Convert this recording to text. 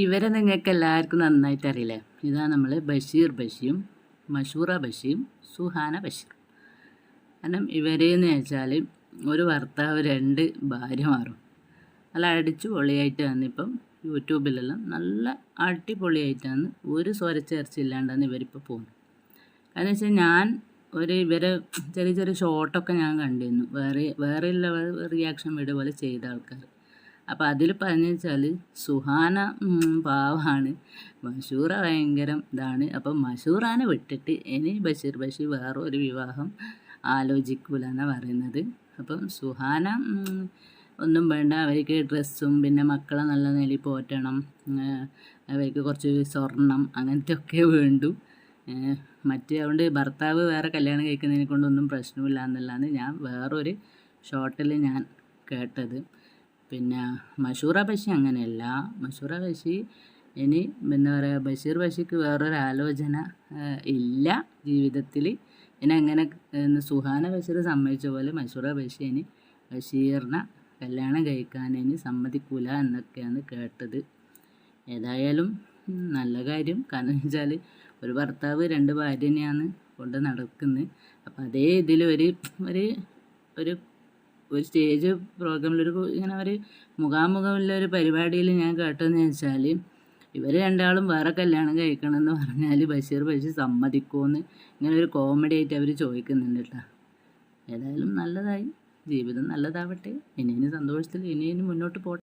ഇവരെ നിങ്ങൾക്ക് എല്ലാവർക്കും നന്നായിട്ട് അറിയില്ലേ. ഇതാണ് നമ്മൾ ബഷീർ ബഷിയും മഷൂറ ബഷിയും സുഹാന ബഷീർ. കാരണം ഇവരെന്ന് വെച്ചാൽ ഒരു ഭർത്താവ് 2 ഭാര്യമാരും നല്ല അടിച്ചു പൊളിയായിട്ട് വന്നിപ്പം യൂട്യൂബിലെല്ലാം നല്ല അടിപൊളിയായിട്ടാണ് ഒരു സ്വരച്ചേർച്ചയില്ലാണ്ടാണ് ഇവരിപ്പോൾ പോകുന്നത്. കാരണം വെച്ചാൽ ഞാൻ ഇവരെ ചെറിയ ചെറിയ ഷോട്ടൊക്കെ ഞാൻ കണ്ടിരുന്നു, വേറെ റിയാക്ഷൻ വീഡിയോ പോലെ ചെയ്ത ആൾക്കാർ. അപ്പോൾ അതിൽ പറഞ്ഞു വെച്ചാൽ സുഹാന പാവമാണ്, മഷൂറ ഭയങ്കരം ഇതാണ്. അപ്പം മഷൂറാനെ വിട്ടിട്ട് ഇനി ബഷീർ വേറെ ഒരു വിവാഹം ആലോചിക്കൂല എന്നാണ് പറയുന്നത്. അപ്പം സുഹാന ഒന്നും വേണ്ട, അവർക്ക് ഡ്രസ്സും പിന്നെ മക്കളെ നല്ല നിലയിൽ പോറ്റണം, അവർക്ക് കുറച്ച് സ്വർണം അങ്ങനത്തെ ഒക്കെ വേണ്ടു. അതുകൊണ്ട് ഭർത്താവ് വേറെ കല്യാണം കഴിക്കുന്നതിനെ കൊണ്ടൊന്നും പ്രശ്നമില്ല എന്നുള്ളതാണ് ഞാൻ വേറൊരു ഷോട്ടിൽ ഞാൻ കേട്ടത്. പിന്നെ മഷൂറ ബഷി അങ്ങനെയല്ല. മഷൂറ ബഷി ഇനി എന്താ പറയുക, ബഷീർ ബഷിക്ക് വേറൊരു ആലോചന ഇല്ല ജീവിതത്തിൽ. ഇനി അങ്ങനെ സുഹാന ബഷീർ സമ്മതിച്ച പോലെ മഷൂറ ബഷി ഇനി ബഷീറിനെ കല്യാണം കഴിക്കാൻ ഇനി സമ്മതിക്കൂല എന്നൊക്കെയാണ് കേട്ടത്. ഏതായാലും നല്ല കാര്യം. കാരണം വെച്ചാൽ ഒരു ഭർത്താവ് 2 ഭാര്യനെയാണ് കൊണ്ട് നടക്കുന്നത്. അപ്പം അതേ ഇതിൽ ഒരു സ്റ്റേജ് പ്രോഗ്രാമിൽ ഇങ്ങനെ ഒരു മുഖാമുഖമുള്ള ഒരു പരിപാടിയിൽ ഞാൻ കേട്ടതെന്ന് വെച്ചാൽ ഇവർ 2 ആളും വേറെ കല്യാണം കഴിക്കണമെന്ന് പറഞ്ഞാൽ ബഷീർ ബഷി സമ്മതിക്കുമെന്ന് ഇങ്ങനെ ഒരു കോമഡി ആയിട്ട് അവർ ചോദിക്കുന്നുണ്ട് കേട്ടോ. ഏതായാലും നല്ലതായി, ജീവിതം നല്ലതാവട്ടെ, ഇനി സന്തോഷത്തിൽ ഇനി മുന്നോട്ട് പോട്ടെ.